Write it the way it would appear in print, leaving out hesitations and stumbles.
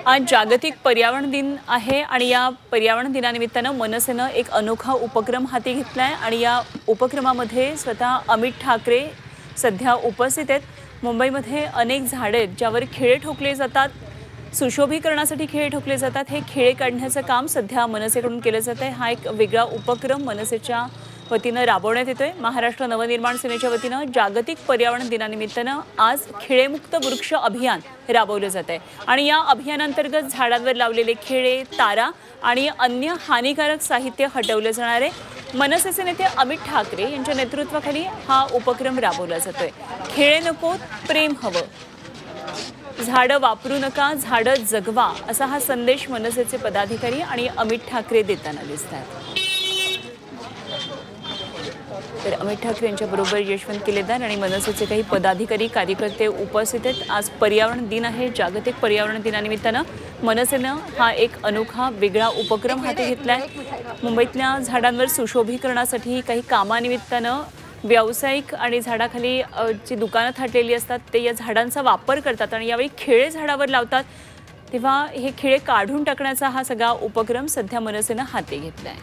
आज जागतिक पर्यावरण दिन आहे आणि या पर्यावरण दिनानिमित्तानं मनसेनं एक अनोखा उपक्रम हाती घेतलाय आणि या उपक्रमामध्ये स्वतः अमित ठाकरे सध्या उपस्थित आहेत। मुंबईमध्ये अनेक झाडे आहेत ज्यावर खिळे ठोकले जातात, सुशोभीकरणासाठी खिळे ठोकले जातात। हे खिळे काढण्याचं काम सध्या मनसेकडून केलं जात आहे। हा एक वेगळा उपक्रम मनसेच्या वतीनं राबवण्यात येतोय। महाराष्ट्र नवनिर्माण सेनेच्या वतीनं जागतिक पर्यावरण दिनानिमित्तानं आज खिळेमुक्त वृक्ष अभियान राबवलं जात आहे आणि या अभियानांतर्गत झाडांवर लावलेले खिळे, तारा आणि अन्य हानिकारक साहित्य हटवलं जाणार आहे। मनसेचे नेते अमित ठाकरे यांच्या नेतृत्वाखाली हा उपक्रम राबवला जातोय। खिळे नकोत, प्रेम हवं, झाडं वापरू नका, झाडं जगवा, असा हा संदेश मनसेचे पदाधिकारी आणि अमित ठाकरे देताना दिसतात। तर अमित ठाकरे यांच्याबरोबर यशवंत केलेदार आणि मनसेचे काही पदाधिकारी कार्यकर्ते उपस्थित आहेत। आज पर्यावरण दिन आहे। जागतिक पर्यावरण दिनानिमित्तानं मनसेनं हा एक अनोखा वेगळा उपक्रम हाती घेतलाय। मुंबईतल्या झाडांवर सुशोभीकरणासाठी काही कामानिमित्तानं व्यावसायिक आणि झाडाखाली जी दुकानं थाटलेली असतात ते या झाडांचा वापर करतात आणि यावेळी खिळे झाडावर लावतात, तेव्हा हे खिळे काढून टाकण्याचा हा सगळा उपक्रम सध्या मनसेनं हाती घेतलाय।